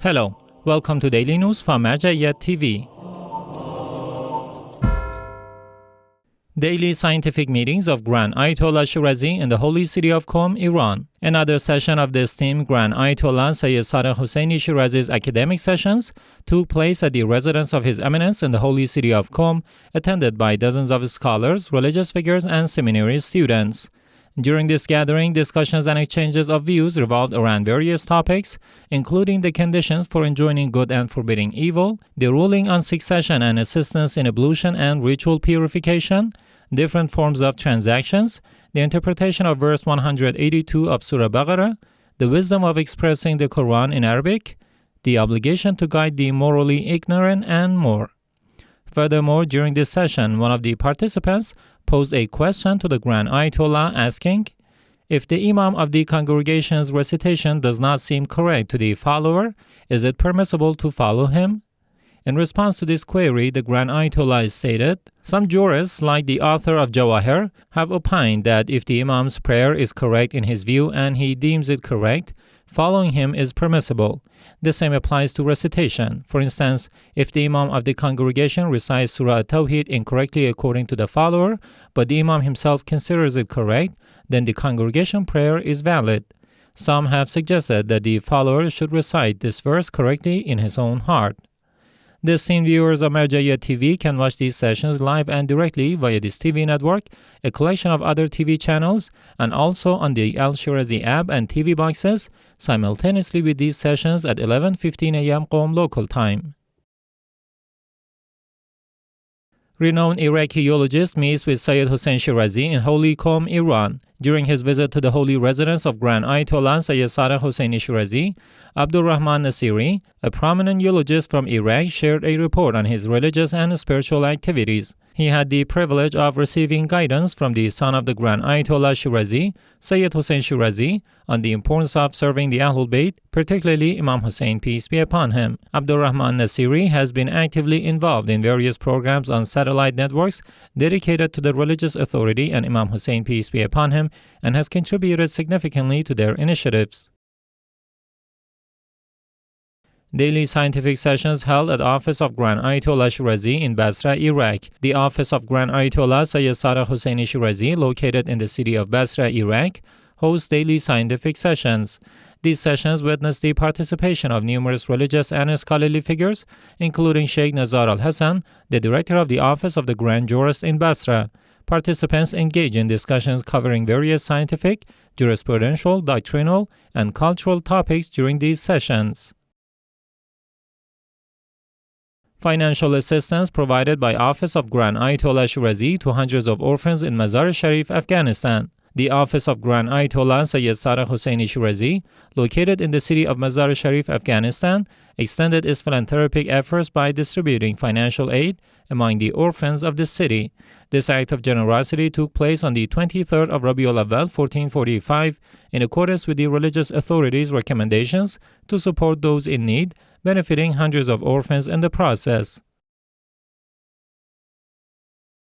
Hello, welcome to Daily News from Mazar-i-Sharif TV. Daily scientific meetings of Grand Ayatollah Shirazi in the holy city of Qom, Iran. Another session of the esteemed Grand Ayatollah Sayyid Hussein Shirazi's academic sessions took place at the residence of His Eminence in the holy city of Qom, attended by dozens of scholars, religious figures, and seminary students. During this gathering, discussions and exchanges of views revolved around various topics, including the conditions for enjoining good and forbidding evil, the ruling on succession and assistance in ablution and ritual purification, different forms of transactions, the interpretation of verse 182 of Surah Baqarah, the wisdom of expressing the Quran in Arabic, the obligation to guide the morally ignorant, and more. Furthermore, during this session, one of the participants posed a question to the Grand Ayatollah asking, if the Imam of the congregation's recitation does not seem correct to the follower, is it permissible to follow him? In response to this query, the Grand Ayatollah stated, some jurists, like the author of Jawahir, have opined that if the Imam's prayer is correct in his view and he deems it correct, following him is permissible. The same applies to recitation. For instance, if the Imam of the congregation recites Surah Tawheed incorrectly according to the follower, but the Imam himself considers it correct, then the congregation prayer is valid. Some have suggested that the follower should recite this verse correctly in his own heart. The esteemed viewers of Mazar-i-Sharif TV can watch these sessions live and directly via this TV network, a collection of other TV channels, and also on the Al-Shirazi app and TV boxes, simultaneously with these sessions at 11:15 a.m. Qom local time. Renowned Iraqi Eulogist meets with Sayyid Hussein Shirazi in holy Qom, Iran. During his visit to the holy residence of Grand Ayatollah Sayyid Hussein Shirazi, Abdurrahman Nasiri, a prominent eulogist from Iraq, shared a report on his religious and spiritual activities. He had the privilege of receiving guidance from the son of the Grand Ayatollah Shirazi, Sayyid Hussein Shirazi, on the importance of serving the Ahlul Bayt, particularly Imam Hussein, peace be upon him. Abdurrahman Nasiri has been actively involved in various programs on satellite networks dedicated to the religious authority and Imam Hussein, peace be upon him, and has contributed significantly to their initiatives. Daily scientific sessions held at the office of Grand Ayatollah Shirazi in Basra, Iraq. The office of Grand Ayatollah Sayyid Hussein Shirazi, located in the city of Basra, Iraq, hosts daily scientific sessions. These sessions witnessed the participation of numerous religious and scholarly figures, including Sheikh Nazar al-Hassan, the director of the office of the Grand Jurist in Basra. Participants engage in discussions covering various scientific, jurisprudential, doctrinal, and cultural topics during these sessions. Financial assistance provided by Office of Grand Ayatollah Shirazi to hundreds of orphans in Mazar-i-Sharif, Afghanistan. The Office of Grand Ayatollah Sayyid Hussein Shirazi, located in the city of Mazar-i-Sharif, Afghanistan, extended its philanthropic efforts by distributing financial aid among the orphans of the city. This act of generosity took place on the 23rd of Rabi Alaval, 1445, in accordance with the religious authorities' recommendations to support those in need, benefiting hundreds of orphans in the process.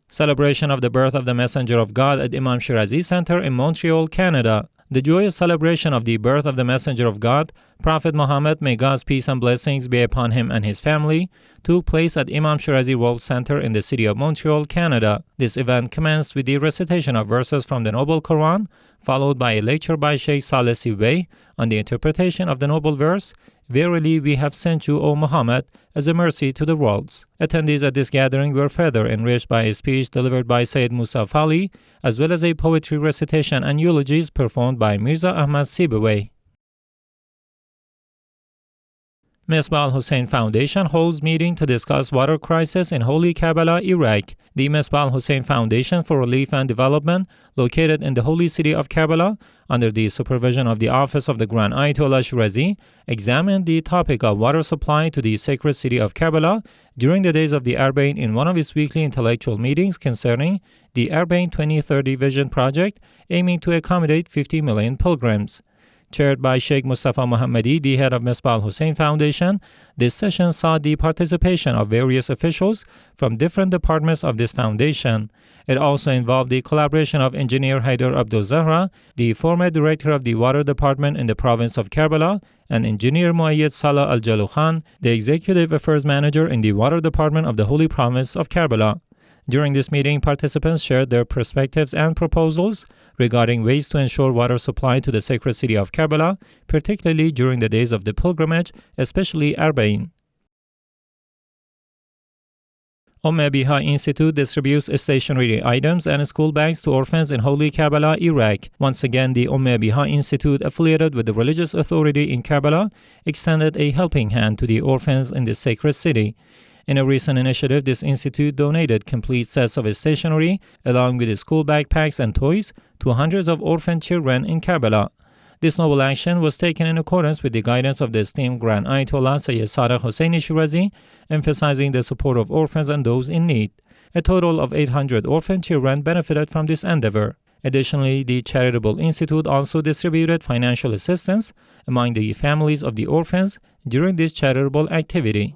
Celebration of the birth of the Messenger of God at Imam Shirazi Center in Montreal, Canada. The joyous celebration of the birth of the Messenger of God, Prophet Muhammad, may God's peace and blessings be upon him and his family, took place at Imam Shirazi World Center in the city of Montreal, Canada. This event commenced with the recitation of verses from the Noble Quran, followed by a lecture by Sheikh Saleh Sibay on the interpretation of the noble verse, "Verily we have sent you, O Muhammad, as a mercy to the worlds." Attendees at this gathering were further enriched by a speech delivered by Sayyid Musa Fali, as well as a poetry recitation and eulogies performed by Mirza Ahmad Sibawayh. Misbah al-Hussein Foundation holds meeting to discuss water crisis in holy Karbala, Iraq. The Misbah al-Hussein Foundation for Relief and Development, located in the holy city of Karbala, under the supervision of the Office of the Grand Ayatollah Shirazi, examined the topic of water supply to the sacred city of Karbala during the days of the Arbain in one of its weekly intellectual meetings concerning the Arbain 2030 Vision Project, aiming to accommodate 50 million pilgrims. Chaired by Sheikh Mustafa Mohammadi, the head of Misbah al-Hussein Foundation, this session saw the participation of various officials from different departments of this foundation. It also involved the collaboration of Engineer Haider Abdul Zahra, the former director of the Water Department in the province of Karbala, and Engineer Muayyad Salah Al-Jalu Khan, the Executive Affairs Manager in the Water Department of the Holy Province of Karbala. During this meeting, participants shared their perspectives and proposals regarding ways to ensure water supply to the sacred city of Karbala, particularly during the days of the pilgrimage, especially Arba'in. Abiha Institute distributes stationery items and school bags to orphans in Holy Karbala, Iraq. Once again, the Abiha Institute, affiliated with the religious authority in Karbala, extended a helping hand to the orphans in the sacred city. In a recent initiative, this institute donated complete sets of stationery, along with school backpacks and toys, to hundreds of orphan children in Karbala. This noble action was taken in accordance with the guidance of the esteemed Grand Ayatollah Sayyid Sadiq Husseini Shirazi, emphasizing the support of orphans and those in need. A total of 800 orphan children benefited from this endeavor. Additionally, the Charitable Institute also distributed financial assistance among the families of the orphans during this charitable activity.